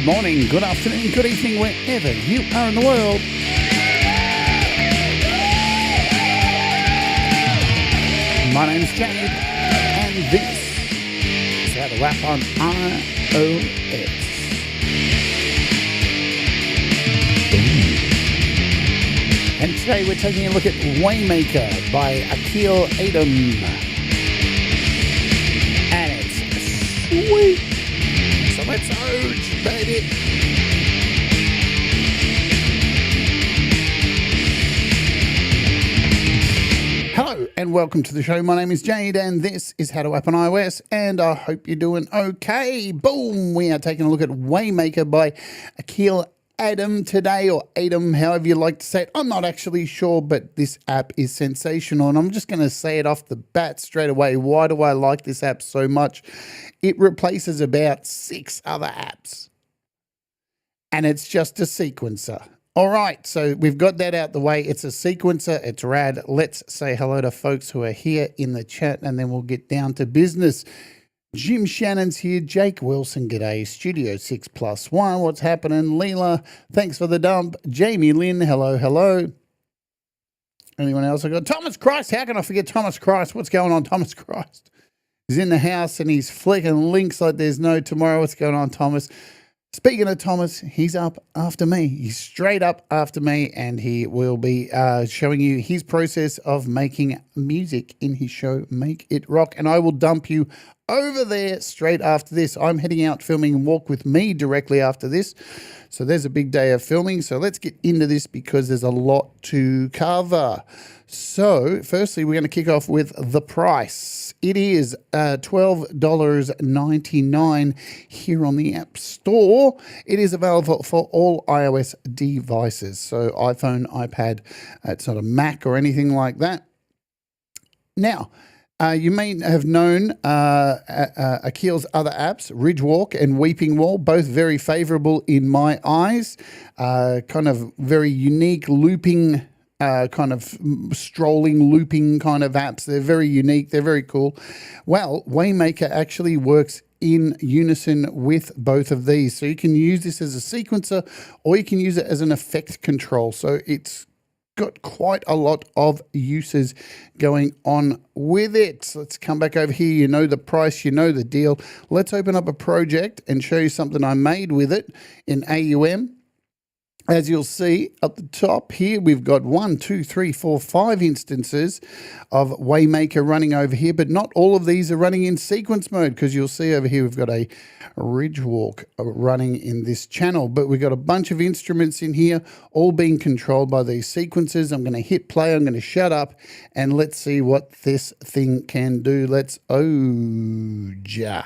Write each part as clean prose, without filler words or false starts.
morning, good afternoon, good evening, wherever you are in the world. My name's Jade, and this is How to Rap on iOS. And today we're taking a look at Waymaker by Aqeel Aadam. And it's sweet. So let's urge, baby. Hello and welcome to the show. My name is Jade and this is How to Rap on iOS, and I hope you're doing okay. Boom! We are taking a look at Waymaker by Aqeel Aadam today, or Aadam, however you like to say it. I'm not actually sure, but this app is sensational, and I'm just going to say it off the bat straight away. Why do I like this app so much? It replaces about 6 other apps, and it's just a sequencer. All right, so we've got that out the way. It's a sequencer. It's rad. Let's say hello to folks who are here in the chat, and then we'll get down to business. Jim Shannon's here. Jake Wilson, g'day. Studio 6+1, what's happening? Leela, thanks for the dump. Jamie Lynn, hello, hello. Anyone else? I got Thomas Christ. How can I forget Thomas Christ? What's going on, Thomas Christ? He's in the house and he's flicking links like there's no tomorrow. What's going on, Thomas? Speaking of Thomas, he's up after me. He's straight up after me, and he will be showing you his process of making music in his show, Make It Rock. And I will dump you over there straight after this. I'm heading out filming Walk With Me directly after this. So there's a big day of filming. So let's get into this because there's a lot to cover. So firstly, we're going to kick off with the price. It is $12.99 here on the App Store. It is available for all iOS devices. So iPhone, iPad, it's not a Mac or anything like that. Now, you may have known Aqeel's other apps, Ridgewalk and Weeping Wall, both very favorable in my eyes. Kind of very unique looping, kind of strolling, looping kind of apps. They're very unique. They're very cool. Well, Waymaker actually works in unison with both of these. So you can use this as a sequencer or you can use it as an effect control. So it's got quite a lot of uses going on with it. So let's come back over here. You know the price, you know the deal. Let's open up a project and show you something I made with it in AUM. As you'll see at the top here, we've got 1, 2, 3, 4, 5 instances of Waymaker running over here, but not all of these are running in sequence mode, because you'll see over here we've got a Ridgewalk running in this channel, but we've got a bunch of instruments in here, all being controlled by these sequences. I'm going to hit play, I'm going to shut up, and let's see what this thing can do. Let's ja.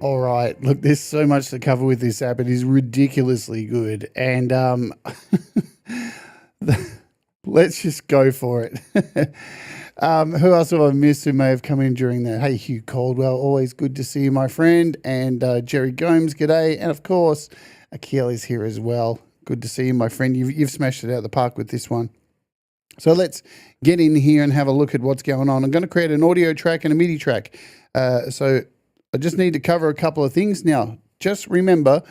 All right, look, there's so much to cover with this app. It is ridiculously good, and let's just go for it. Who else have I missed who may have come in during that? Hey, Hugh Caldwell, always good to see you, my friend. And Jerry Gomes, g'day. And of course, Aqeel is here as well. Good to see you, my friend. You've smashed it out of the park with this one. So let's get in here and have a look at what's going on. I'm going to create an audio track and a MIDI track. So I just need to cover a couple of things. Now, just remember,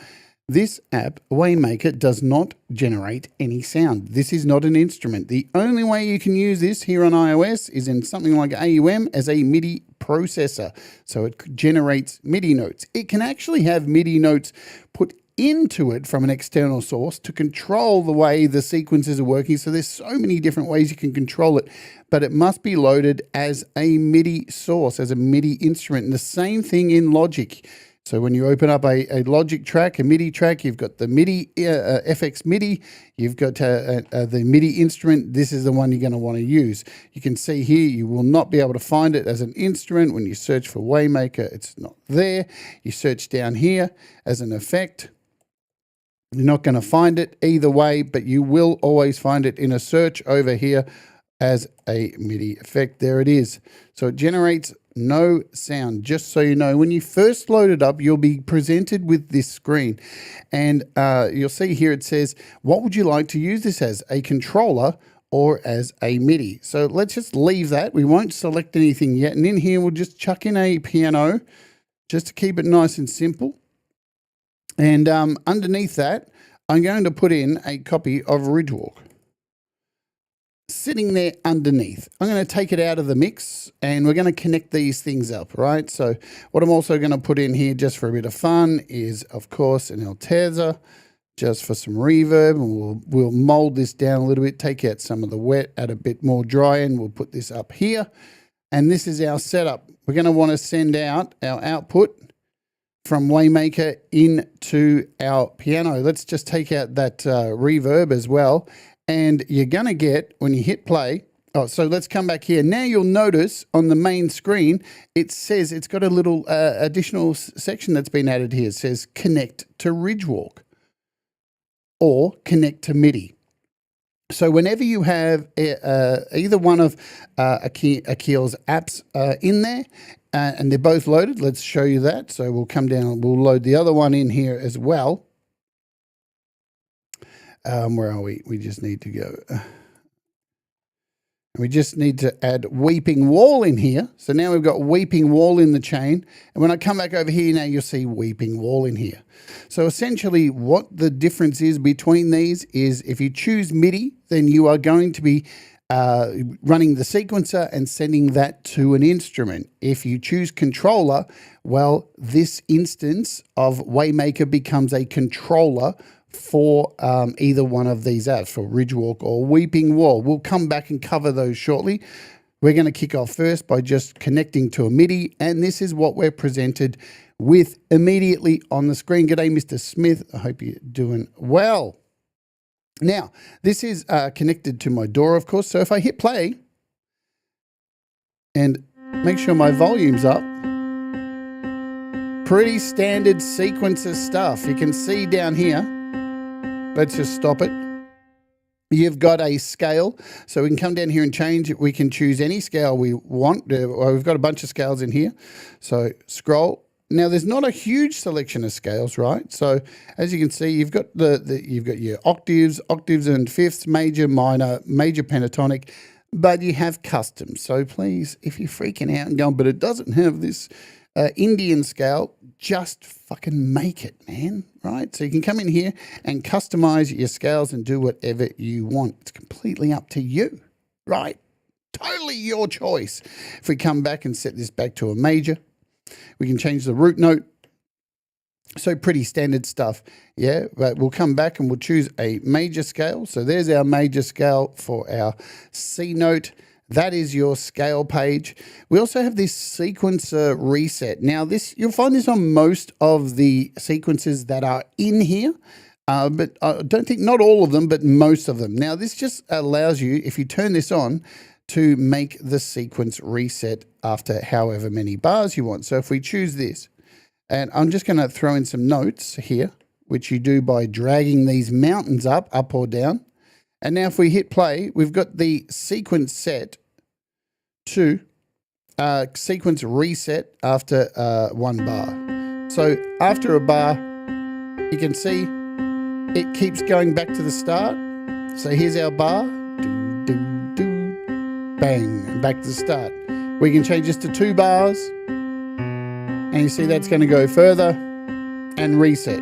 this app, Waymaker, does not generate any sound. This is not an instrument. The only way you can use this here on iOS is in something like AUM as a MIDI processor. So it generates MIDI notes. It can actually have MIDI notes put into it from an external source to control the way the sequences are working. So there's so many different ways you can control it, but it must be loaded as a MIDI source, as a MIDI instrument. And the same thing in Logic. So when you open up a Logic track, a MIDI track, you've got the MIDI, FX MIDI, you've got the MIDI instrument. This is the one you're going to want to use. You can see here, you will not be able to find it as an instrument. When you search for Waymaker, it's not there. You search down here as an effect. You're not going to find it either way, but you will always find it in a search over here as a MIDI effect. There it is. So it generates no sound, just so you know. When you first load it up, you'll be presented with this screen, and you'll see here it says, what would you like to use this as, a controller or as a MIDI? So let's just leave that. We won't select anything yet, and in here we'll just chuck in a piano just to keep it nice and simple. And underneath that, I'm going to put in a copy of Ridgewalk. Sitting there underneath. I'm going to take it out of the mix and we're going to connect these things up, right? So what I'm also going to put in here just for a bit of fun is, of course, an Altezza, just for some reverb, and we'll mold this down a little bit, take out some of the wet, add a bit more dry, and we'll put this up here. And this is our setup. We're going to want to send out our output from Waymaker into our piano. Let's just take out that reverb as well. And you're going to get, when you hit play, so let's come back here. Now you'll notice on the main screen, it says it's got a little additional section that's been added here. It says connect to Ridgewalk or connect to MIDI. So whenever you have either one of Aqeel's apps in there, and they're both loaded, let's show you that. So we'll come down, we'll load the other one in here as well. Where are we? We just need to go. We just need to add Weeping Wall in here. So now we've got Weeping Wall in the chain. And when I come back over here, now you'll see Weeping Wall in here. So essentially what the difference is between these is if you choose MIDI, then you are going to be running the sequencer and sending that to an instrument. If you choose controller, well, this instance of Waymaker becomes a controller for either one of these apps, for Ridgewalk or Weeping Wall. We'll come back and cover those shortly. We're going to kick off first by just connecting to a MIDI, and this is what we're presented with immediately on the screen. G'day, Mr. Smith. I hope you're doing well. Now, this is connected to my DAW, of course, so if I hit play and make sure my volume's up, pretty standard sequencer stuff. You can see down here, let's just stop it. You've got a scale, so we can come down here and change it. We can choose any scale we want. We've got a bunch of scales in here. So scroll. Now there's not a huge selection of scales, right? So as you can see, you've got you've got your octaves and fifths, major, minor, major pentatonic, but you have custom. So please, if you're freaking out and going, but it doesn't have this Indian scale, just fucking make it, man, right? So you can come in here and customize your scales and do whatever you want. It's completely up to you, right? Totally your choice. If we come back and set this back to a major, we can change the root note. So pretty standard stuff, yeah, but we'll come back and we'll choose a major scale. So there's our major scale for our C note. That is your scale page. We also have this sequencer reset. Now this, you'll find this on most of the sequences that are in here, but I don't think, not all of them, but most of them. Now this just allows you, if you turn this on, to make the sequence reset after however many bars you want. So if we choose this, And I'm just going to throw in some notes here, which you do by dragging these mountains up or down. And now if we hit play, we've got the sequence set to sequence reset after 1 bar. So after a bar, you can see it keeps going back to the start. So here's our bar, do, do, do, bang, and back to the start. We can change this to 2 bars, and you see that's going to go further and reset.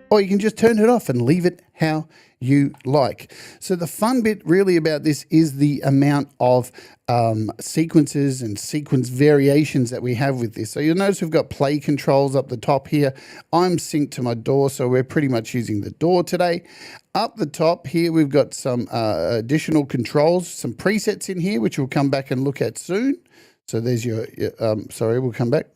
Or you can just turn it off and leave it how you like. So the fun bit really about this is the amount of sequences and sequence variations that we have with this. So you'll notice we've got play controls up the top here. I'm synced to my DAW, so we're pretty much using the DAW today. Up the top here, we've got some additional controls, some presets in here, which we'll come back and look at soon. So there's your sorry, we'll come back.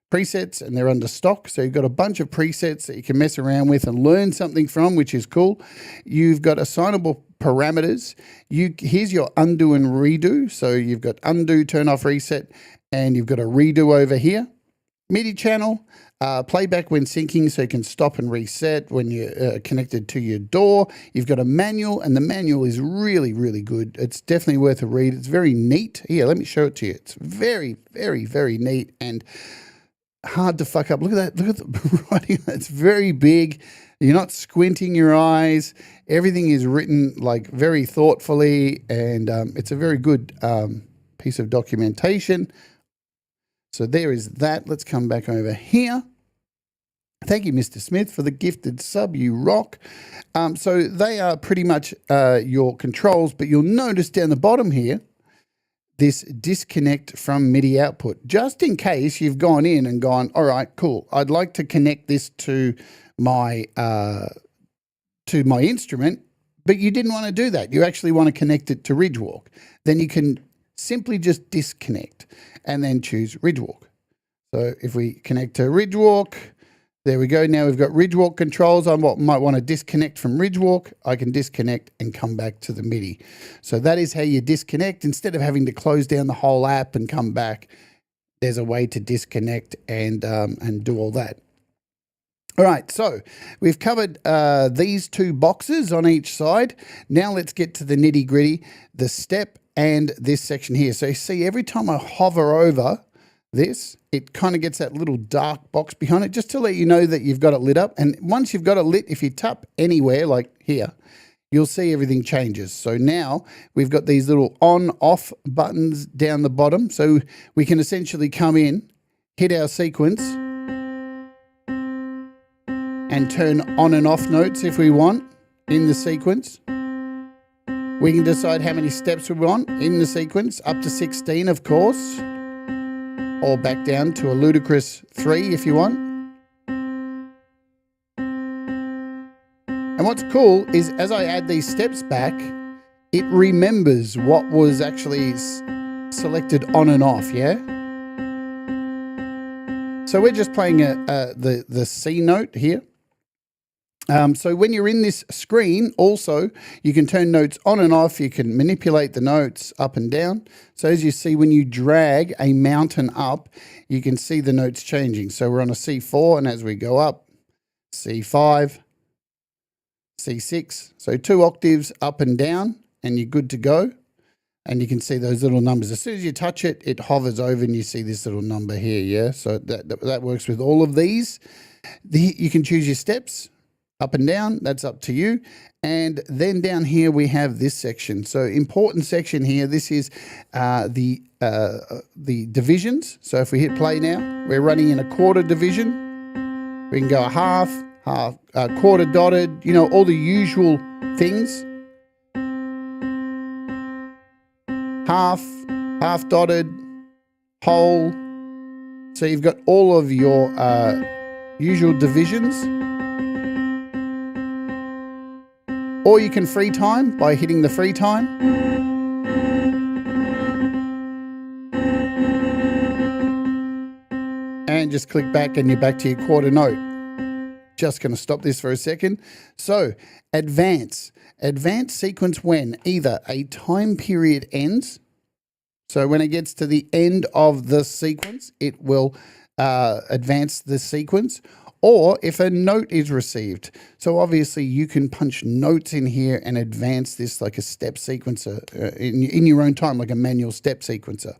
Presets, and they're under stock, so you've got a bunch of presets that you can mess around with and learn something from, which is cool. You've got assignable parameters. Here's your undo and redo. So you've got undo, turn off, reset, and you've got a redo over here. MIDI channel, playback when syncing, so you can stop and reset when you're connected to your DAW. You've got a manual, and the manual is really, really good. It's definitely worth a read. It's very neat. Here, let me show it to you. It's very, very, very neat and hard to fuck up. Look at that. Look at the writing. It's very big. You're not squinting your eyes. Everything is written like very thoughtfully, and it's a very good piece of documentation. So there is that. Let's come back over here. Thank you, Mr. Smith, for the gifted sub. You rock. So they are pretty much your controls, but you'll notice down the bottom here, this disconnect from MIDI output, just in case you've gone in and gone, all right, cool, I'd like to connect this to my instrument, but you didn't want to do that. You actually want to connect it to Ridgewalk. Then you can simply just disconnect and then choose Ridgewalk. So if we connect to Ridgewalk, there we go. Now we've got Ridgewalk controls. I might want to disconnect from Ridgewalk. I can disconnect and come back to the MIDI. So that is how you disconnect. Instead of having to close down the whole app and come back, there's a way to disconnect and do all that. All right, so we've covered these 2 boxes on each side. Now let's get to the nitty gritty, the step and this section here. So you see every time I hover over this, it kind of gets that little dark box behind it, just to let you know that you've got it lit up. And once you've got it lit, if you tap anywhere like here, you'll see everything changes. So now we've got these little on-off buttons down the bottom. So we can essentially come in, hit our sequence, and turn on and off notes if we want in the sequence. We can decide how many steps we want in the sequence, up to 16, of course, or back down to a ludicrous 3 if you want. And what's cool is as I add these steps back, it remembers what was actually selected on and off, yeah? So we're just playing the C note here. So when you're in this screen, also, you can turn notes on and off. You can manipulate the notes up and down. So as you see, when you drag a mountain up, you can see the notes changing. So we're on a C4, and as we go up, C5, C6. So 2 octaves up and down, and you're good to go. And you can see those little numbers. As soon as you touch it, it hovers over, and you see this little number here, yeah? So that works with all of these. You can choose your steps. Up and down, that's up to you. And then down here we have this section. So important section here, this is the divisions. So if we hit play now, we're running in a quarter division. We can go a half, quarter dotted, you know, all the usual things. Half dotted, whole. So you've got all of your usual divisions. Or you can free time by hitting the free time. And just click back and you're back to your quarter note. Just going to stop this for a second. So advance sequence when either a time period ends So when it gets to the end of the sequence, it will advance the sequence, or if a note is received. So obviously you can punch notes in here and advance this like a step sequencer in your own time, like a manual step sequencer.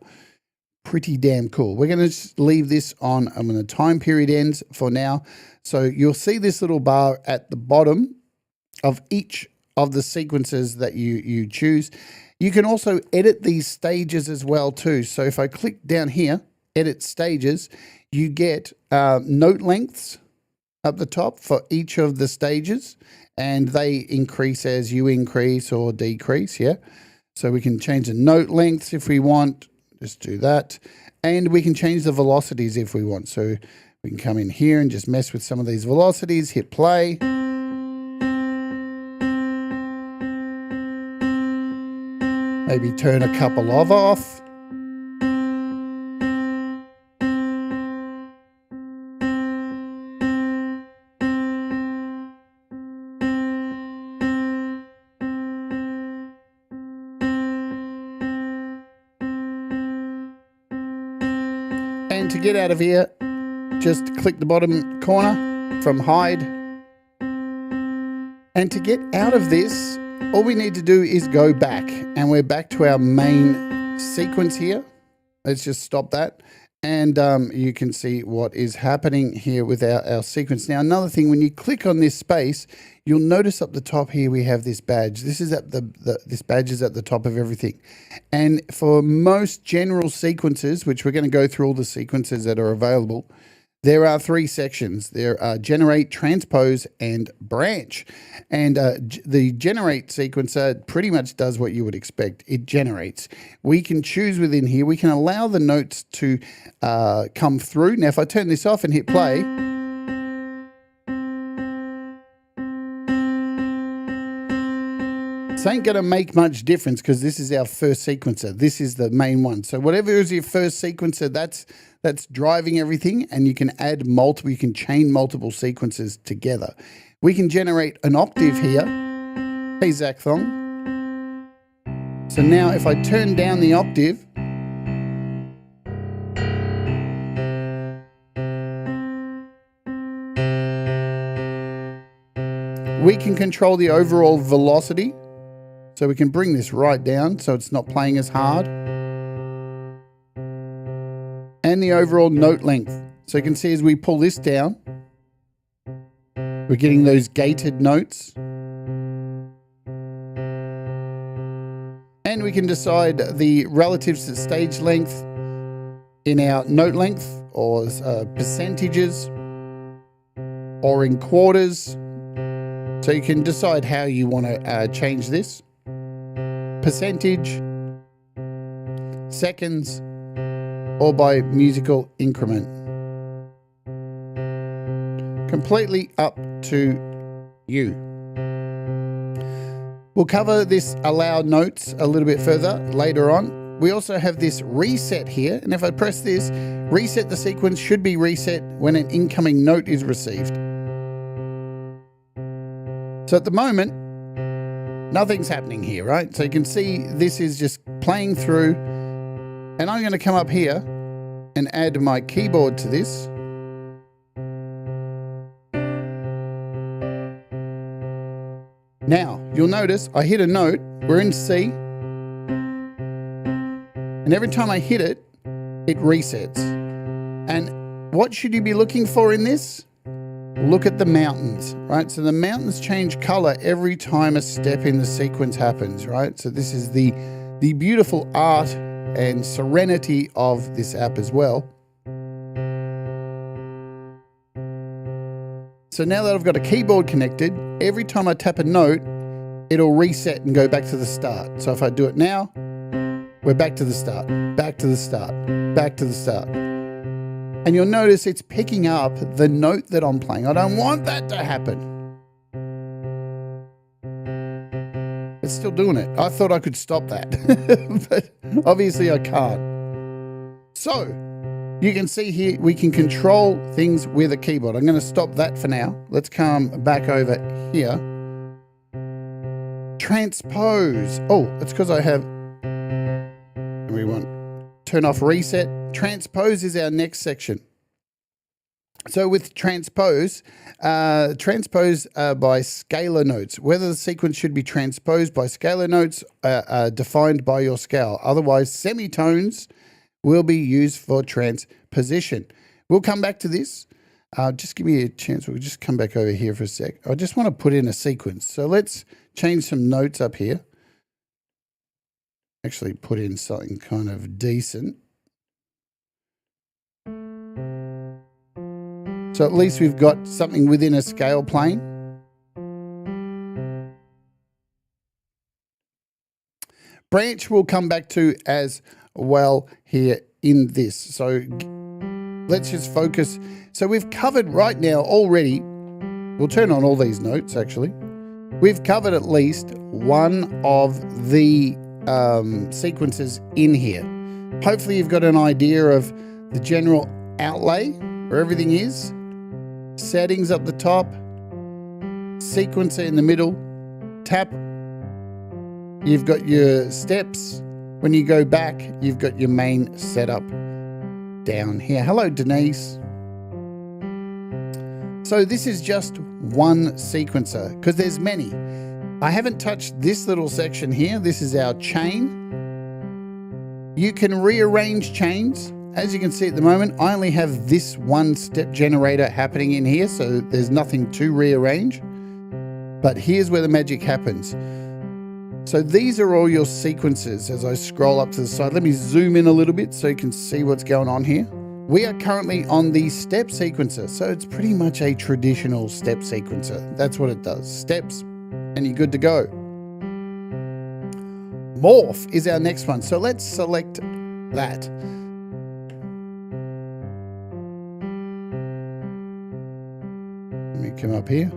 Pretty damn cool. We're going to leave this on when the time period ends for now. So you'll see this little bar at the bottom of each of the sequences that you choose. You can also edit these stages as well too. So if I click down here, edit stages, you get note lengths up the top for each of the stages, and they increase as you increase or decrease. Yeah. So we can change the note lengths if we want. Just do that. And we can change the velocities if we want. So we can come in here and just mess with some of these velocities, hit play. Maybe turn a couple of off. And to get out of here, just click the bottom corner from hide. And to get out of this, all we need to do is go back, and we're back to our main sequence here. Let's just stop that. And you can see what is happening here with our sequence. Now, another thing, when you click on this space, you'll notice up the top here we have this badge. This is at this badge is at the top of everything. And for most general sequences, which we're going to go through all the sequences that are available, there are 3 sections. There are generate, transpose, and branch. And the generate sequencer pretty much does what you would expect. It generates. We can choose within here. We can allow the notes to come through. Now, if I turn this off and hit play, this ain't going to make much difference because this is our first sequencer. This is the main one. So whatever is your first sequencer, that's driving everything, and you can add multiple, you can chain multiple sequences together. We can generate an octave here. Hey, Zach Thong. So now if I turn down the octave, we can control the overall velocity. So we can bring this right down so it's not playing as hard. And the overall note length. So you can see as we pull this down, we're getting those gated notes. And we can decide the relative stage length in our note length, or percentages, or in quarters. So you can decide how you want to change this. Percentage, seconds, or by musical increment. Completely up to you. We'll cover this allow notes a little bit further later on. We also have this reset here, and if I press this, reset the sequence should be reset when an incoming note is received. So at the moment, nothing's happening here, right? So you can see this is just playing through, and I'm going to come up here and add my keyboard to this. Now, you'll notice I hit a note, we're in C, and every time I hit it, it resets. And what should you be looking for in this? Look at the mountains, right? So the mountains change color every time a step in the sequence happens, right? So this is the beautiful art and serenity of this app as well. So now that I've got a keyboard connected, every time I tap a note, it'll reset and go back to the start. So if I do it now, we're back to the start, back to the start, back to the start. And you'll notice it's picking up the note that I'm playing. I don't want that to happen. It's still doing it. I thought I could stop that, but obviously I can't. So you can see here, we can control things with a keyboard. I'm going to stop that for now. Let's come back over here. Transpose. Oh, it's because I have, we want turn off reset. Transpose is our next section. So with transpose by scalar notes. Whether the sequence should be transposed by scalar notes are defined by your scale. Otherwise, semitones will be used for transposition. We'll come back to this. Just give me a chance. We'll just come back over here for a sec. I just want to put in a sequence. So let's change some notes up here. Actually put in something kind of decent. So at least we've got something within a scale plane. Branch we'll come back to as well here in this. So let's just focus. So we've covered right now already, we'll turn on all these notes actually. We've covered at least one of the sequences in here. Hopefully you've got an idea of the general outlay where everything is. Settings up the top, sequencer in the middle, tap. You've got your steps. When you go back, you've got your main setup down here. Hello, Denise. So this is just one sequencer because there's many. I haven't touched this little section here. This is our chain. You can rearrange chains. As you can see at the moment, I only have this one step generator happening in here, so there's nothing to rearrange. But here's where the magic happens. So these are all your sequences as I scroll up to the side. Let me zoom in a little bit so you can see what's going on here. We are currently on the step sequencer, so it's pretty much a traditional step sequencer. That's what it does. Steps, and you're good to go. Morph is our next one, so let's select that. Let me come up here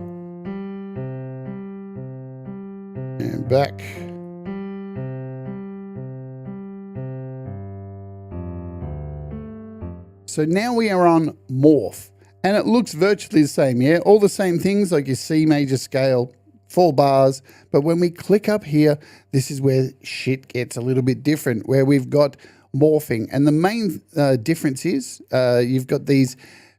and back. So now we are on morph and it looks virtually the same. Yeah, all the same things like your C major scale, 4 bars. But when we click up here, this is where shit gets a little bit different, where we've got morphing. And the main difference is you've got these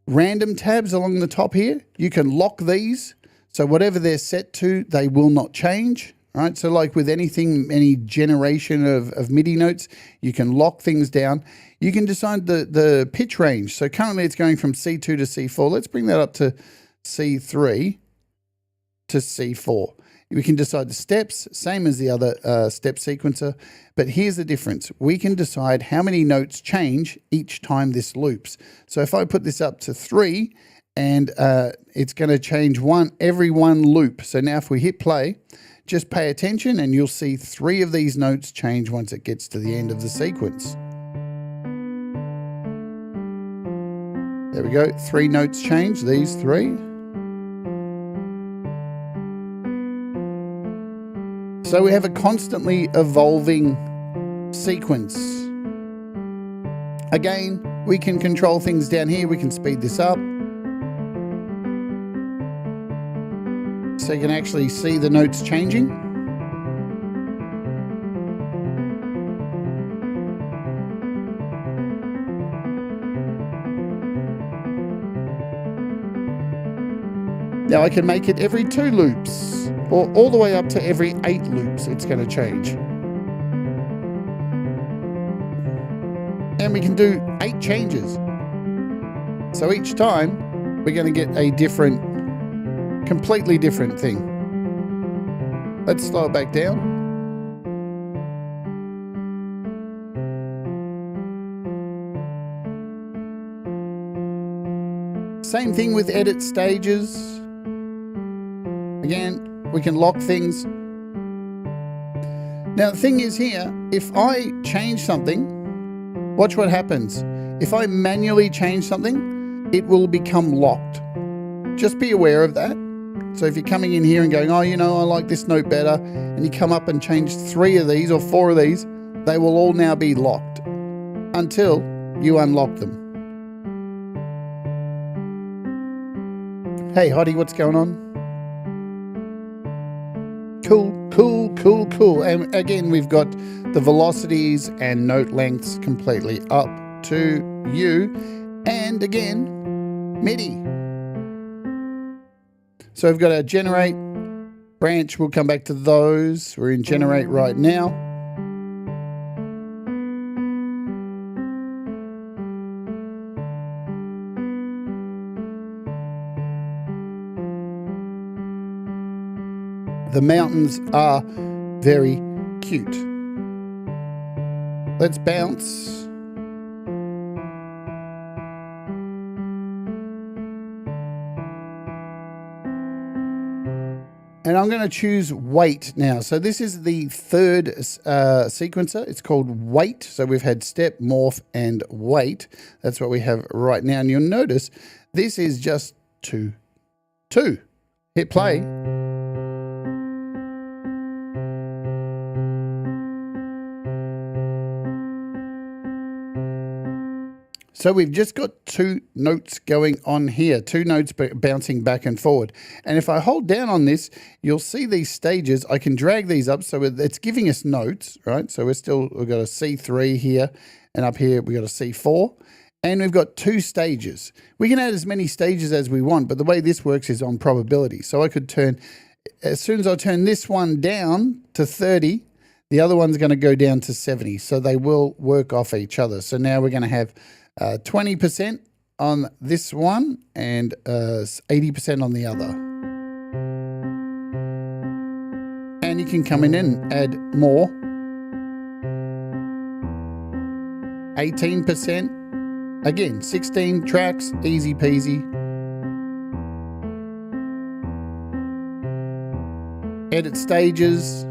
random tabs along the top here. You can lock these. So whatever they're set to, they will not change. Right? So like with anything, any generation of MIDI notes, you can lock things down. You can decide the pitch range. So currently it's going from C2 to C4. Let's bring that up to C3 to C4. We can decide the steps, same as the other step sequencer. But here's the difference. We can decide how many notes change each time this loops. So if I put this up to 3, and it's going to change every one loop. So now if we hit play, just pay attention and you'll see 3 of these notes change once it gets to the end of the sequence. There we go, 3 notes change, these 3. So we have a constantly evolving sequence. Again, we can control things down here. We can speed this up. So you can actually see the notes changing. Now I can make it every 2 loops, or all the way up to every 8 loops it's going to change. And we can do 8 changes. So each time we're going to get a completely different thing. Let's slow it back down. Same thing with edit stages. Again, we can lock things. Now the thing is here, if I change something, watch what happens. If I manually change something, it will become locked. Just be aware of that. So if you're coming in here and going, oh, you know, I like this note better, and you come up and change 3 of these or 4 of these, they will all now be locked until you unlock them. Hey, Hottie, what's going on? Cool. cool. And again, we've got the velocities and note lengths completely up to you. And again, MIDI. So we've got our generate branch. We'll come back to those. We're in generate right now. The mountains are very cute. Let's bounce. And I'm going to choose wait now. So this is the third sequencer. It's called wait. So we've had step, morph, and wait. That's what we have right now. And you'll notice this is just 2, 2. Hit play. So we've just got 2 notes going on here, 2 notes bouncing back and forward. And if I hold down on this, you'll see these stages. I can drag these up, so it's giving us notes, right? So we've got a C3 here, and up here we've got a C4, and we've got 2 stages. We can add as many stages as we want, but the way this works is on probability. So I could turn, as soon as I turn this one down to 30, the other one's going to go down to 70. So they will work off each other. So now we're going to have 20% on this one and 80% on the other. And you can come in and add more. 18%. Again, 16 tracks, easy peasy. Edit stages.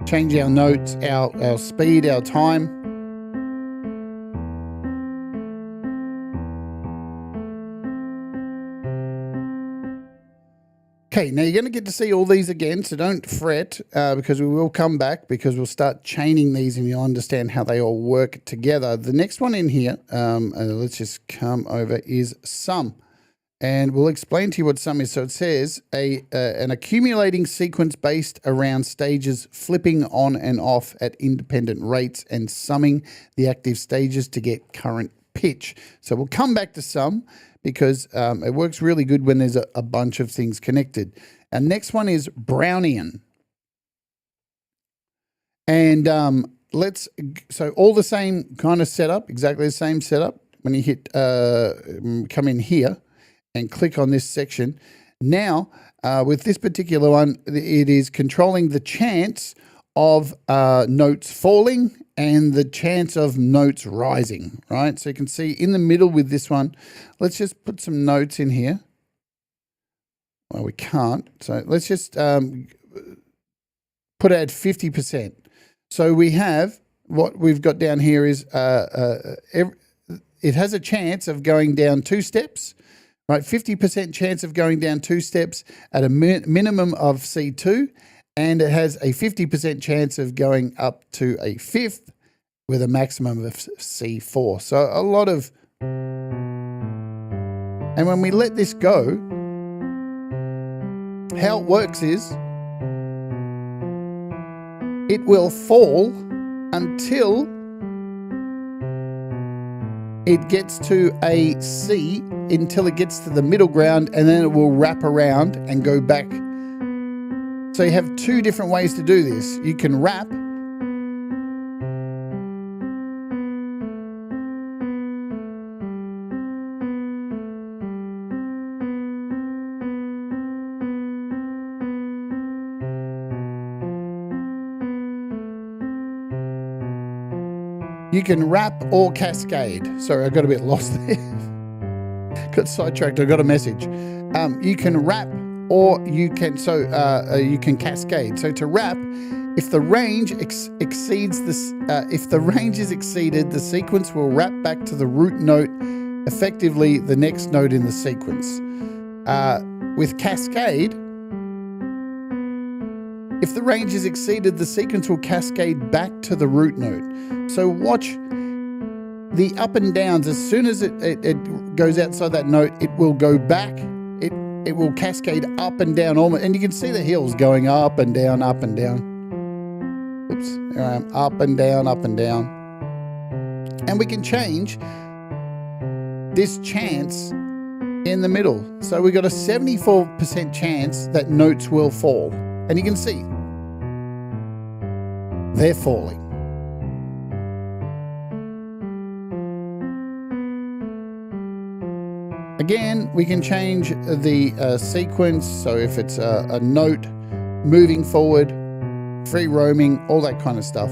Change our notes, our speed, our time. Okay, now you're going to get to see all these again, so don't fret because we will come back because we'll start chaining these and you'll understand how they all work together. The next one in here, let's just come over, is sum. And we'll explain to you what sum is. So it says an accumulating sequence based around stages flipping on and off at independent rates and summing the active stages to get current pitch. So we'll come back to sum because it works really good when there's a bunch of things connected. And next one is Brownian. And so all the same kind of setup, exactly the same setup. When you hit come in here and click on this section. Now, with this particular one, it is controlling the chance of notes falling and the chance of notes rising, right? So you can see in the middle with this one, let's just put some notes in here. Well, we can't. So let's just put at 50%. So we have, what we've got down here is, it has a chance of going down 2 steps, right? 50% chance of going down 2 steps at a minimum of C2, and it has a 50% chance of going up to a 5th with a maximum of C4. So a lot of, and when we let this go, how it works is it will fall until it gets to a C, until it gets to the middle ground, and then it will wrap around and go back. So you have 2 different ways to do this. You can wrap, you can wrap or cascade. Sorry, I got a bit lost there. Got sidetracked, I got a message. You can wrap or you can, you can cascade. So to wrap, if the range exceeds this, if the range is exceeded, the sequence will wrap back to the root note, effectively the next note in the sequence. With cascade, if the range is exceeded, the sequence will cascade back to the root note. So watch the up and downs. As soon as it goes outside that note, it will go back. it will cascade up and down almost, and you can see the hills going up and down, up and down. Oops, there I am, up and down, up and down. And we can change this chance in the middle. So we got a 74% chance that notes will fall. And you can see they're falling. Again, we can change the sequence. So if it's a note moving forward, free roaming, all that kind of stuff.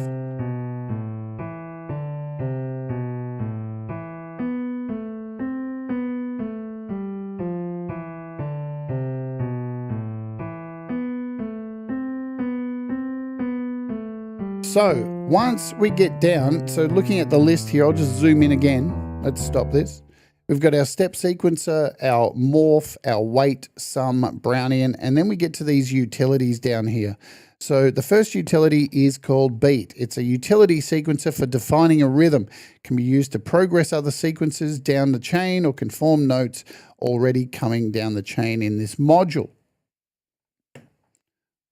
So once we get down, so looking at the list here, I'll just zoom in again. Let's stop this. We've got our step sequencer, our morph, our weight, sum, Brownian, and then we get to these utilities down here. So the first utility is called beat. It's a utility sequencer for defining a rhythm. It can be used to progress other sequences down the chain or conform notes already coming down the chain in this module.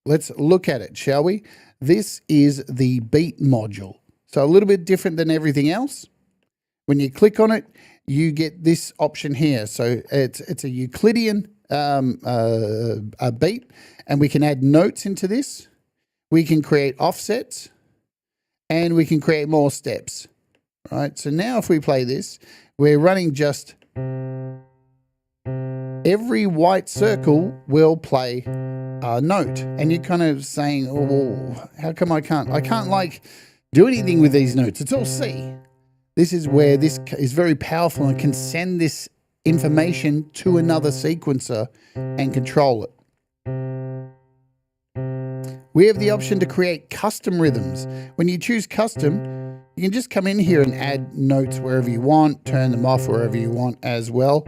Let's look at it, shall we? This is the beat module. So a little bit different than everything else. When you click on it, you get this option here. So it's a Euclidean a beat, and we can add notes into this. We can create offsets, and we can create more steps. Right. So now if we play this, we're running just every white circle will play a note, and you're kind of saying, "Oh, how come I can't like do anything with these notes? It's all C." This is where this is very powerful and can send this information to another sequencer and control it. We have the option to create custom rhythms. When you choose custom, you can just come in here and add notes wherever you want, turn them off wherever you want as well,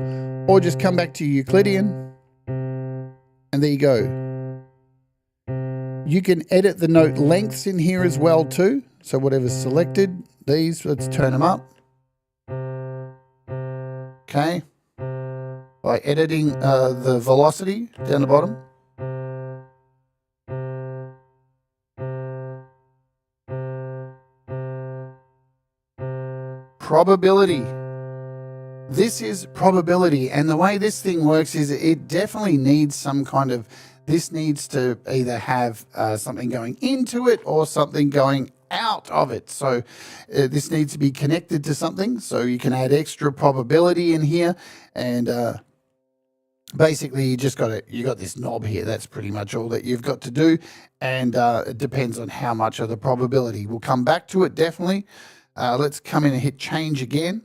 or just come back to Euclidean, and there you go. You can edit the note lengths in here as well too. So whatever's selected, these, let's turn them up. Okay. By editing the velocity down the bottom. Probability. This is probability, and the way this thing works is it definitely needs some kind of, this needs to either have something going into it or something going out of it. So this needs to be connected to something, so you can add extra probability in here, and basically you just got you got this knob here. That's pretty much all that you've got to do, and it depends on how much of the probability. We'll come back to it definitely. Let's come in and hit change again.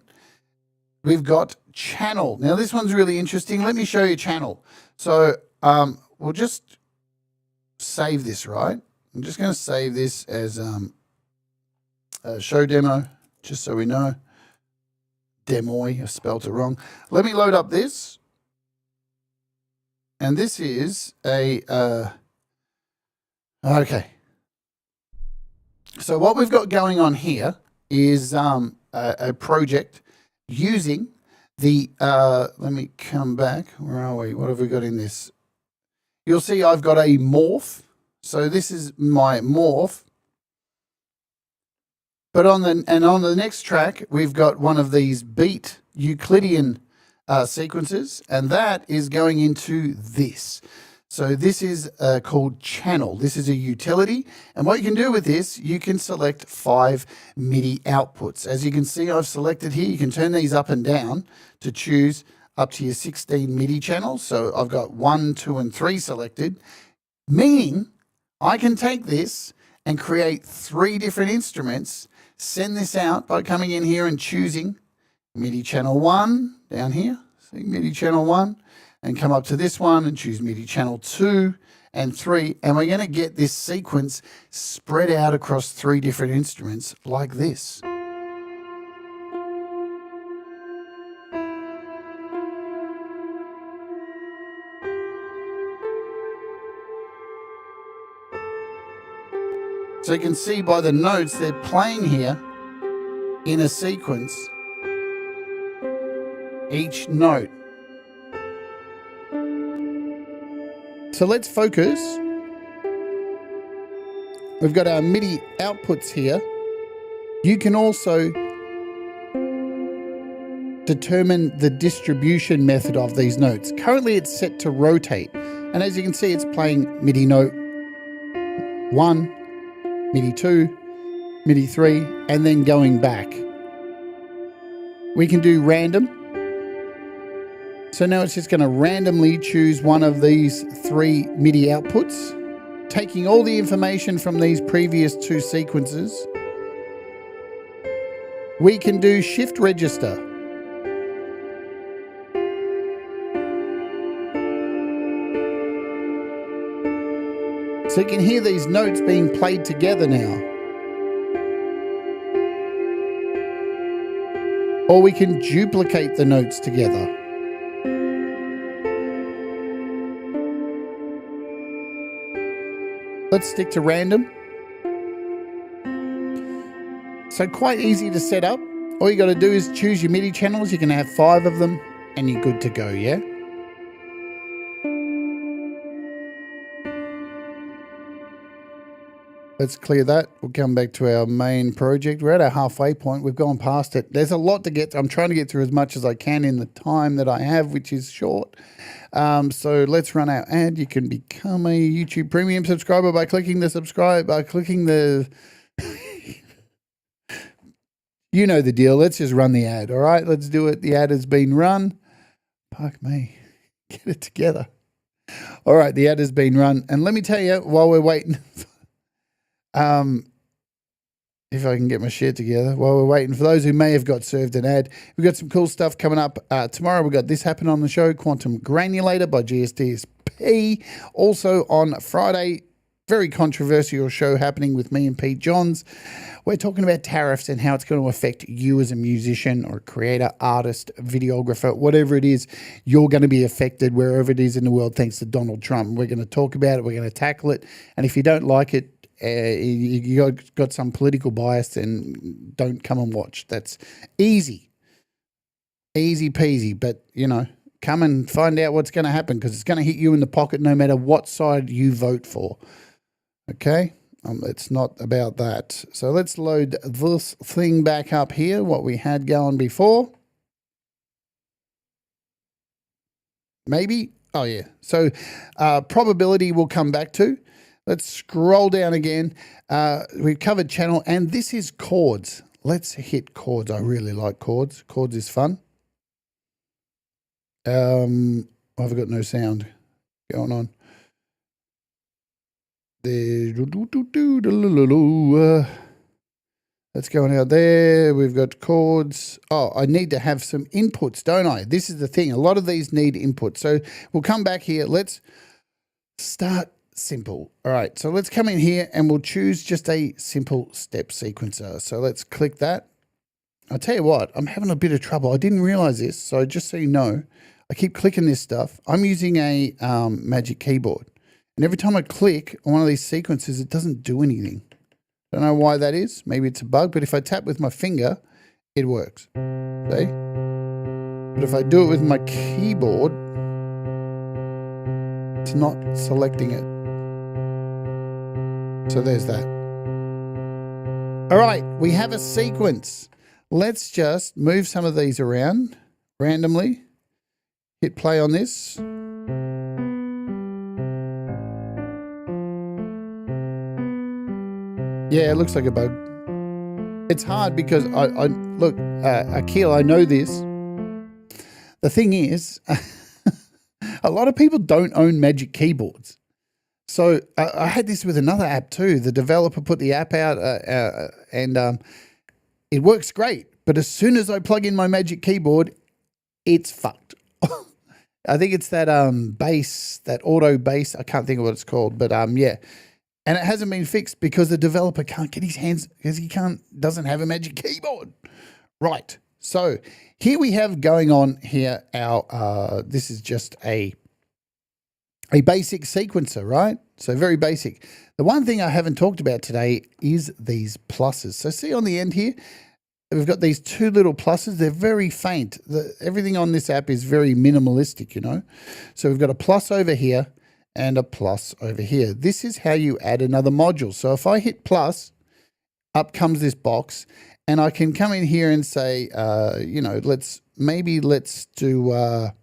We've got channel. Now this one's really interesting. Let me show you channel. So we'll just save this, right? I'm just going to save this as a show demo, just so we know. Demoy, I spelt it wrong. Let me load up this. And this is a, okay. So what we've got going on here is a project using the, let me come back. Where are we? What have we got in this? You'll see I've got a morph. So this is my morph. But on the next track, we've got one of these beat Euclidean sequences, and that is going into this. So this is called channel. This is a utility, and what you can do with this, you can select 5 MIDI outputs. As you can see, I've selected here, you can turn these up and down to choose up to your 16 MIDI channels. So I've got 1, 2, and 3 selected, meaning I can take this and create 3 different instruments, send this out by coming in here and choosing MIDI channel 1 down here, see MIDI channel 1, and come up to this one and choose MIDI channel 2 and 3, and we're going to get this sequence spread out across 3 different instruments like this. So you can see by the notes they're playing here in a sequence, each note. So let's focus. We've got our MIDI outputs here. You can also determine the distribution method of these notes. Currently it's set to rotate. And as you can see, it's playing MIDI note 1, MIDI 2, MIDI 3, and then going back. We can do random. So now it's just going to randomly choose one of these 3 MIDI outputs, taking all the information from these previous 2 sequences. We can do shift register. So you can hear these notes being played together now. Or we can duplicate the notes together. Let's stick to random. So quite easy to set up. All you got to do is choose your MIDI channels. You can have 5 of them and you're good to go, yeah? Let's clear that. We'll come back to our main project. We're at our halfway point. We've gone past it. There's a lot to get. I'm trying to get through as much as I can in the time that I have, which is short. So let's run our ad. You can become a YouTube Premium subscriber by clicking the subscribe, by clicking the... You know the deal. Let's just run the ad. All right, let's do it. The ad has been run. Fuck me. Get it together. All right, the ad has been run. And let me tell you, while we're waiting... if I can get my shit together while we're waiting, for those who may have got served an ad, we've got some cool stuff coming up. Tomorrow we've got this happen on the show, Quantum Granulator by GSDSP. Also on Friday, very controversial show happening with me and Pete Johns. We're talking about tariffs and how it's going to affect you as a musician or a creator, artist, videographer, whatever it is. You're going to be affected wherever it is in the world thanks to Donald Trump. We're going to talk about it. We're going to tackle it. And if you don't like it, you got some political bias, then don't come and watch. That's easy peasy, but you know, come and find out what's going to happen, because it's going to hit you in the pocket no matter what side you vote for. Okay, it's not about that. So let's load this thing back up here, what we had going before. Maybe. Oh yeah, so probability we'll come back to. Let's scroll down again. We've covered channel, and this is chords. Let's hit chords. I really like chords. Chords is fun. I've got no sound going on. There. That's going out there. We've got chords. Oh, I need to have some inputs, don't I? This is the thing. A lot of these need input. So we'll come back here. Let's start simple. All right, so let's come in here and we'll choose just a simple step sequencer. So let's click that. I'll tell you what, I'm having a bit of trouble. I didn't realize this, so just so you know, I keep clicking this stuff. I'm using a Magic Keyboard, and every time I click on one of these sequences, it doesn't do anything. Don't know why that is. Maybe it's a bug, but if I tap with my finger, it works. See? But if I do it with my keyboard, it's not selecting it. So there's that. All right, we have a sequence. Let's just move some of these around randomly. Hit play on this. Yeah, it looks like a bug. It's hard because I look, Aqeel, I know this. The thing is, a lot of people don't own Magic Keyboards. So I had this with another app too. The developer put the app out and it works great. But as soon as I plug in my Magic Keyboard, it's fucked. I think it's that bass, that auto bass. I can't think of what it's called, but yeah. And it hasn't been fixed because the developer can't get his hands, because he doesn't have a Magic Keyboard. Right. So here we have going on here our this is just a basic sequencer, right? So very basic. The one thing I haven't talked about today is these pluses. So see on the end here, we've got these 2 little pluses. They're very faint. Everything on this app is very minimalistic, you know. So we've got a plus over here, and a plus over here. This is how you add another module. So if I hit plus, up comes this box, and I can come in here and say, you know, let's do a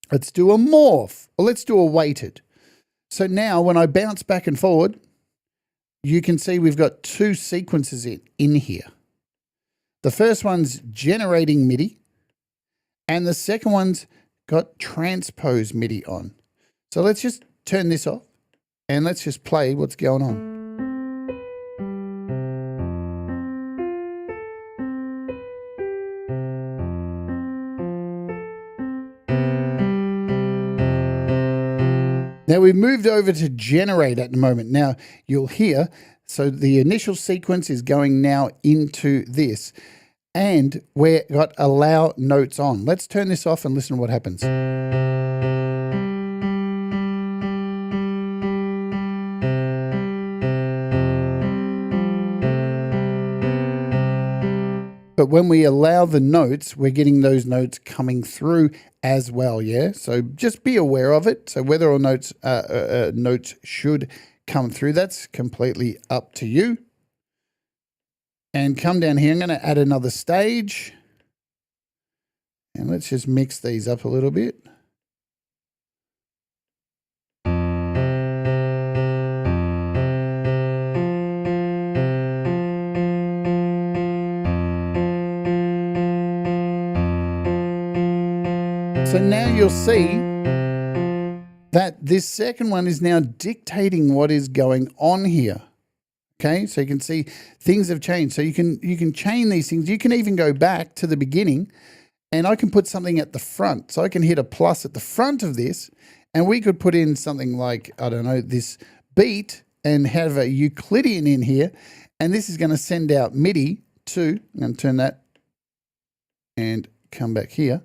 morph, or let's do a weighted. So now when I bounce back and forward, you can see we've got two sequences in here. The first one's generating MIDI, and the second one's got transpose MIDI on. So let's just turn this off, and let's just play what's going on. Now we've moved over to generate at the moment. Now you'll hear, so the initial sequence is going now into this, and we've got allow notes on. Let's turn this off and listen to what happens. But when we allow the notes, we're getting those notes coming through as well, yeah? So just be aware of it. So whether or notes should come through, that's completely up to you. And come down here, I'm going to add another stage. And let's just mix these up a little bit. So now you'll see that this second one is now dictating what is going on here. Okay, so you can see things have changed. So you can chain these things. You can even go back to the beginning, and I can put something at the front. So I can hit a plus at the front of this, and we could put in something like, I don't know, this beat, and have a Euclidean in here, and this is going to send out MIDI to, I'm going to turn that and come back here.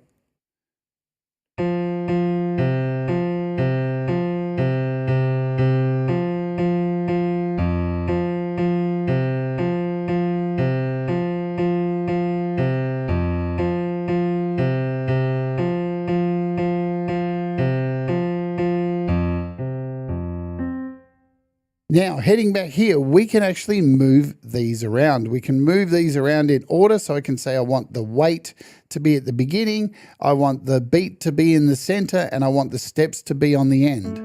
Now, heading back here, we can actually move these around. We can move these around in order. So I can say I want the weight to be at the beginning, I want the beat to be in the center, and I want the steps to be on the end.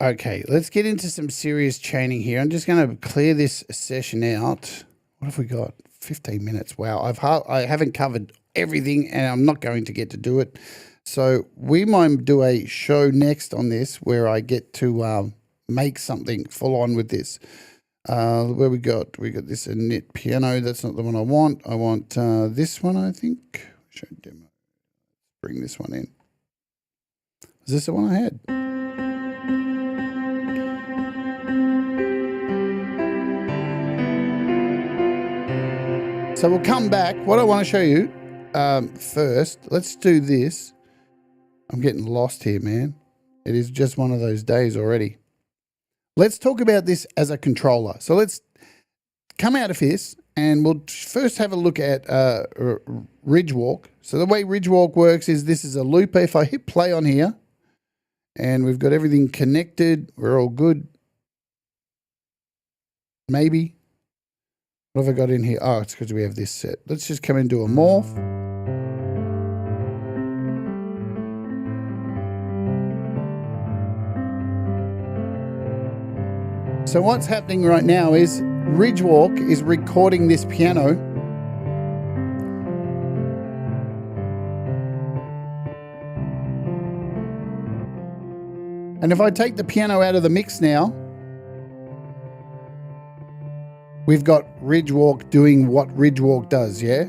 Okay, let's get into some serious chaining here. I'm just going to clear this session out. What have we got? 15 minutes. Wow, I haven't covered everything, and I'm not going to get to do it. So we might do a show next on this where I get to make something full on with this. Where we got this a knit piano. That's not the one I want. I want this one, I think. Show demo. Bring this one in. Is this the one I had? So we'll come back. What I want to show you first, let's do this. I'm getting lost here, man. It is just one of those days already. Let's talk about this as a controller. So let's come out of this, and we'll first have a look at Ridge Walk. So the way Ridge Walk works is this is a looper. If I hit play on here, and we've got everything connected, we're all good. Maybe. What have I got in here? Oh, it's because we have this set. Let's just come and do a morph. So what's happening right now is Ridge Walk is recording this piano. And if I take the piano out of the mix now, we've got Ridge Walk doing what Ridge Walk does, yeah?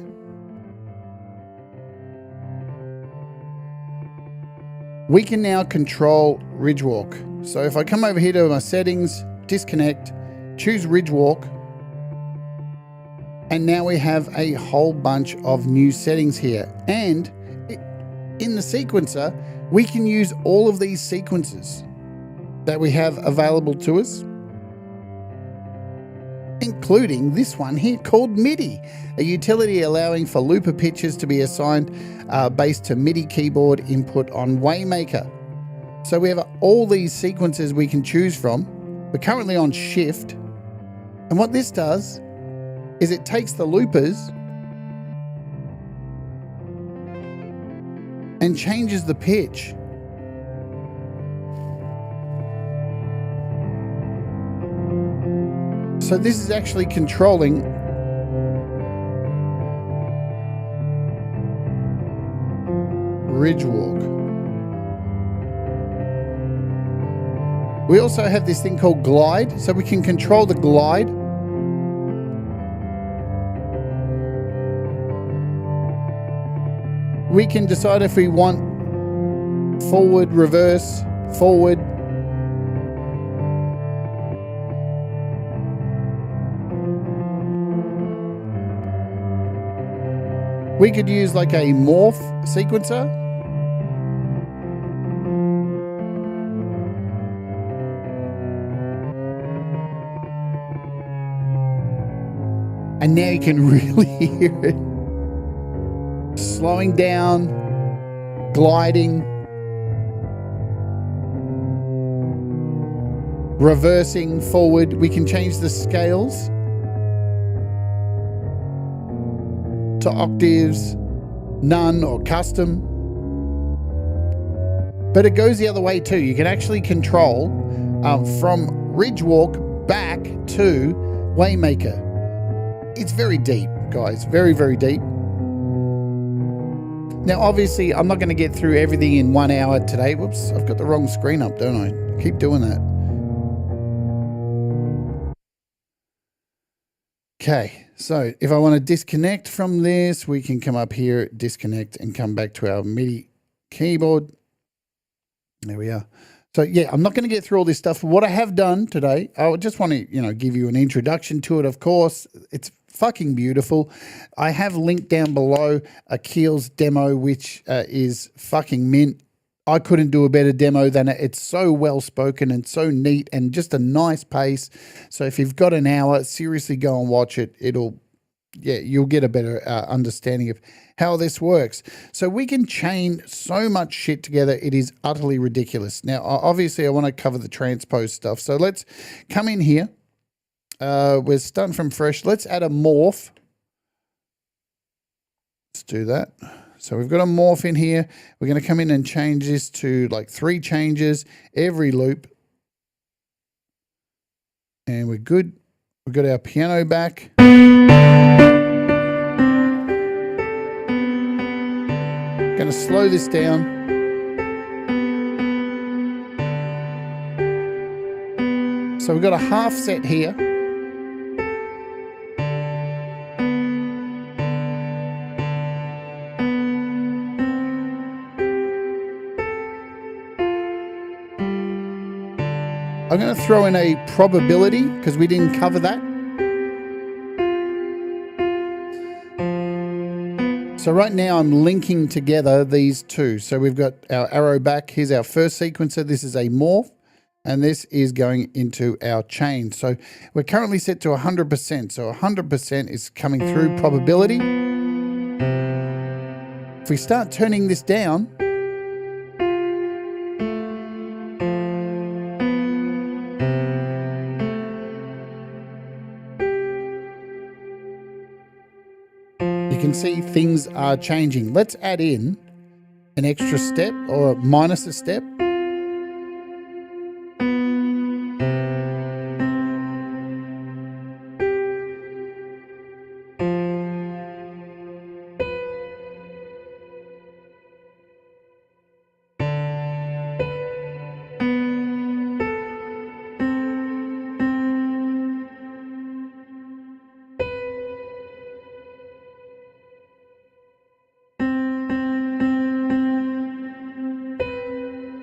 We can now control Ridge Walk. So if I come over here to my settings, disconnect, choose ridge walk, and now we have a whole bunch of new settings here. And in the sequencer, we can use all of these sequences that we have available to us, including this one here called MIDI, a utility allowing for looper pitches to be assigned based to MIDI keyboard input on Waymaker. So we have all these sequences we can choose from. We're currently on shift. And what this does is it takes the loopers and changes the pitch. So this is actually controlling ridge walk. We also have this thing called glide, so we can control the glide. We can decide if we want forward, reverse, forward. We could use like a morph sequencer. And now you can really hear it. Slowing down, gliding, reversing forward. We can change the scales to octaves, none, or custom. But it goes the other way too. You can actually control from ridge walk back to Waymaker. It's very deep, guys, very, very deep. Now, obviously, I'm not going to get through everything in 1 hour today. Whoops, I've got the wrong screen up, don't I? Keep doing that. Okay, so if I want to disconnect from this, we can come up here, disconnect, and come back to our MIDI keyboard. There we are. So yeah, I'm not going to get through all this stuff. What I have done today, I just want to, give you an introduction to it. Of course, it's fucking beautiful. I have linked down below Aqeel's demo, which is fucking mint. I couldn't do a better demo than it. It's so well spoken and so neat and just a nice pace. So if you've got an hour, seriously go and watch it. You'll get a better understanding of how this works. So we can chain so much shit together. It is utterly ridiculous. Now, obviously, I want to cover the transpose stuff. So let's come in here. We're starting from fresh. Let's add a morph. Let's do that. So we've got a morph in here. We're going to come in and change this to like 3 changes every loop. And we're good. We've got our piano back. Going to slow this down. So we've got a half set here. I'm going to throw in a probability because we didn't cover that. So right now I'm linking together these two. So we've got our arrow back. Here's our first sequencer. This is a morph, and this is going into our chain. So we're currently set to 100%. So 100% is coming through probability. If we start turning this down, you can see things are changing. Let's add in an extra step or minus a step.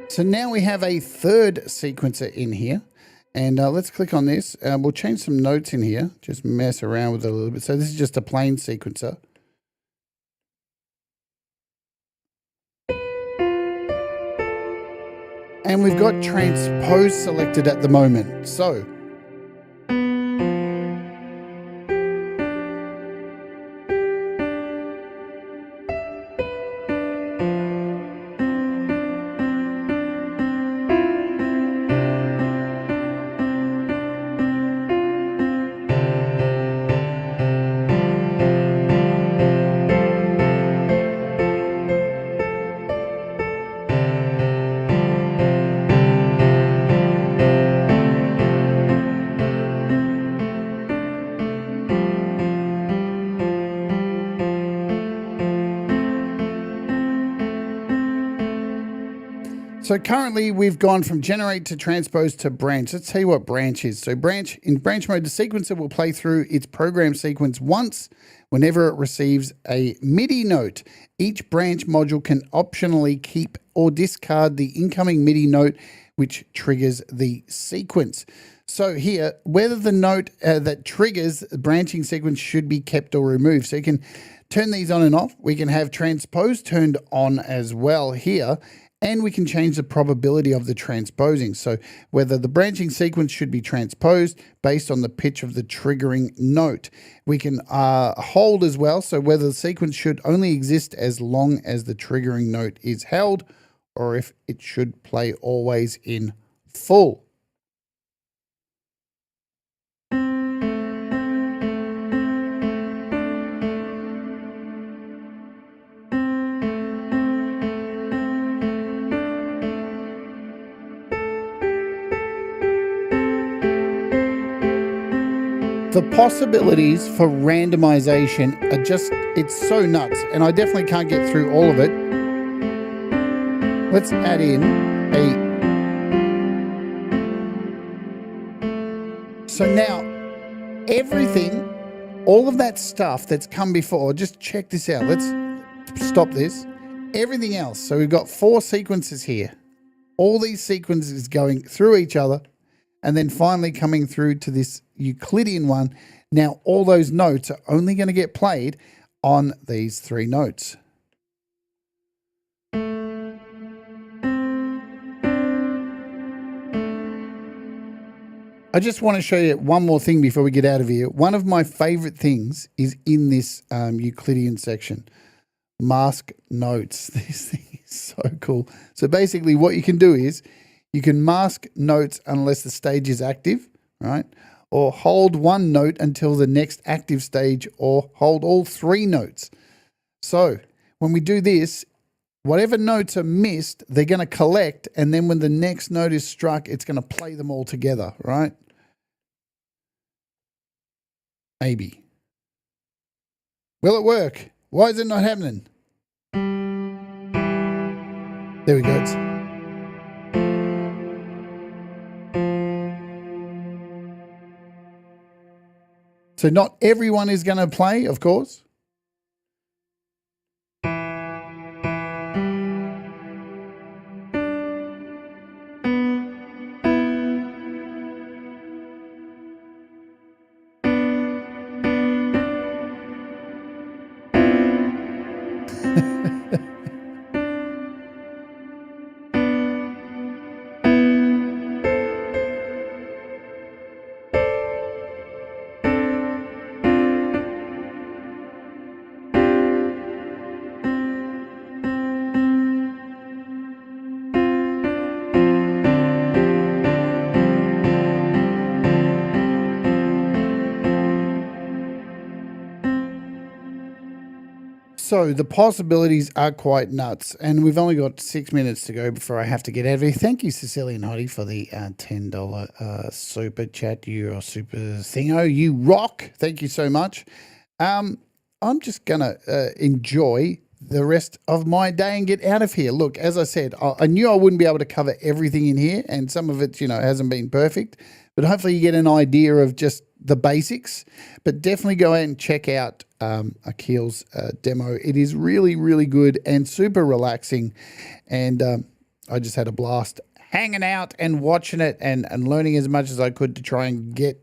So now we have a third sequencer in here, And let's click on this. We'll change some notes in here, just mess around with it a little bit. So this is just a plain sequencer. And we've got transpose selected at the moment. So So currently we've gone from generate to transpose to branch. Let's tell you what branch is. So in branch mode, the sequencer will play through its program sequence once whenever it receives a MIDI note. Each branch module can optionally keep or discard the incoming MIDI note which triggers the sequence. So here, whether the note that triggers the branching sequence should be kept or removed. So you can turn these on and off. We can have transpose turned on as well here. And we can change the probability of the transposing. So whether the branching sequence should be transposed based on the pitch of the triggering note. We can hold as well. So whether the sequence should only exist as long as the triggering note is held, or if it should play always in full. The possibilities for randomization are just, it's so nuts. And I definitely can't get through all of it. Let's add in so now everything, all of that stuff that's come before, just check this out. Let's stop this. Everything else. So we've got 4 sequences here. All these sequences going through each other. And then finally coming through to this Euclidean one. Now all those notes are only going to get played on these 3 notes. I just want to show you one more thing before we get out of here. One of my favorite things is in this Euclidean section. Mask notes. This thing is so cool. So basically what you can do is you can mask notes unless the stage is active, right? Or hold one note until the next active stage, or hold all 3 notes. So when we do this, whatever notes are missed, they're going to collect, and then when the next note is struck, it's going to play them all together, right? Maybe. Will it work? Why is it not happening? There we go. So not everyone is going to play, of course. So the possibilities are quite nuts, and we've only got 6 minutes to go before I have to get out of here. Thank you, Sicilian Hottie, for the $10 super chat. You're a super thingo. You rock. Thank you so much. I'm just going to enjoy the rest of my day and get out of here. Look, as I said, I knew I wouldn't be able to cover everything in here, and some of it, hasn't been perfect, but hopefully you get an idea of just the basics. But definitely go out and check out Aqeel's demo. It is really, really good and super relaxing, and I just had a blast hanging out and watching it and learning as much as I could to try and get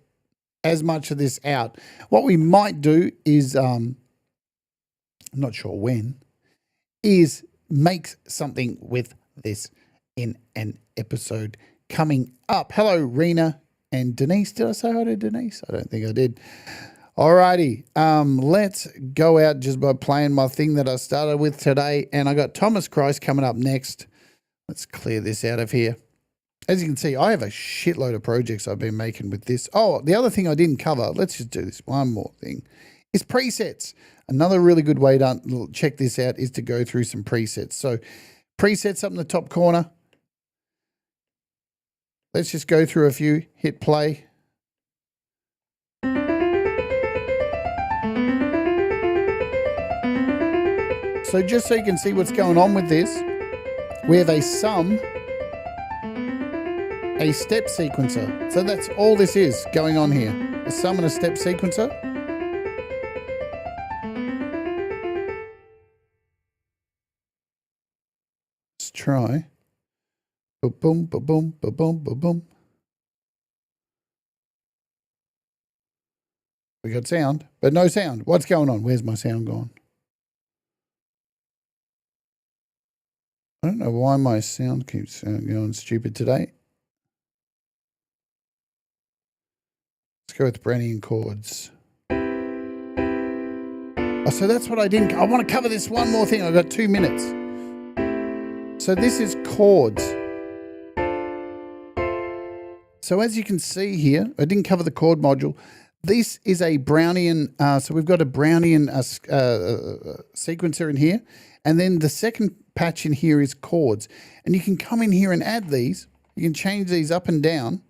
as much of this out. What we might do is, I'm not sure when, is make something with this in an episode coming up. Hello, Rena and Denise. Did I say hi to Denise? I don't think I did. Alrighty, let's go out just by playing my thing that I started with today. And I got Thomas Christ coming up next. Let's clear this out of here. As you can see, I have a shitload of projects I've been making with this. Oh, the other thing I didn't cover, let's just do this one more thing, is presets. Another really good way to check this out is to go through some presets. So presets up in the top corner. Let's just go through a few, hit play. So just so you can see what's going on with this, we have a sum, a step sequencer. So that's all this is going on here. A sum and a step sequencer. Let's try. Ba-boom, ba-boom, ba-boom, ba-boom. We got sound, but no sound. What's going on? Where's my sound gone? I don't know why my sound keeps going stupid today. Let's go with Brennian chords. Oh, so that's what I didn't. I want to cover this one more thing. I've got 2 minutes. So this is chords. So as you can see here, I didn't cover the chord module. This is a Brownian. So we've got a Brownian sequencer in here. And then the second patch in here is chords. And you can come in here and add these. You can change these up and down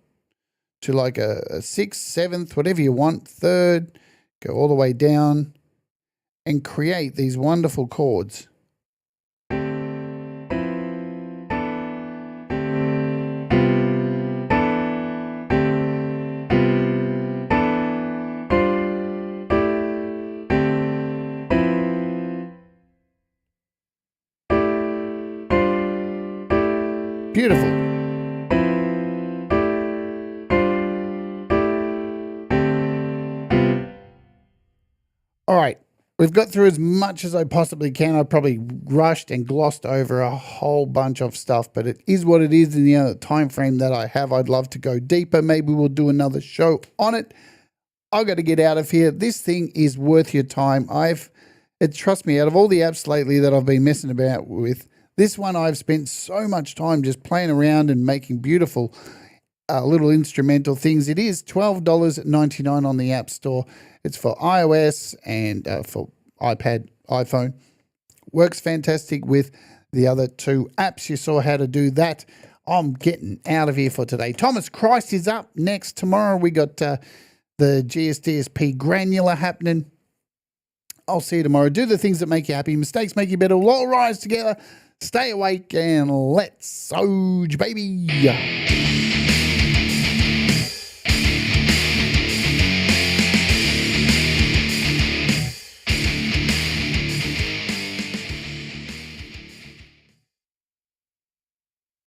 to like a 6th, 7th, whatever you want, 3rd, go all the way down and create these wonderful chords. Beautiful. All right, we've got through as much as I possibly can. I probably rushed and glossed over a whole bunch of stuff, but it is what it is in the time frame that I have. I'd love to go deeper. Maybe we'll do another show on it. I've got to get out of here. This thing is worth your time. Trust me, out of all the apps lately that I've been messing about with, this one I've spent so much time just playing around and making beautiful little instrumental things. It is $12.99 on the App Store. It's for iOS and for iPad, iPhone. Works fantastic with the other 2 apps. You saw how to do that. I'm getting out of here for today. Thomas Christ is up next. Tomorrow we got the GSDSP Granular happening. I'll see you tomorrow. Do the things that make you happy. Mistakes make you better. We'll all rise together. Stay awake and let's Soj, baby.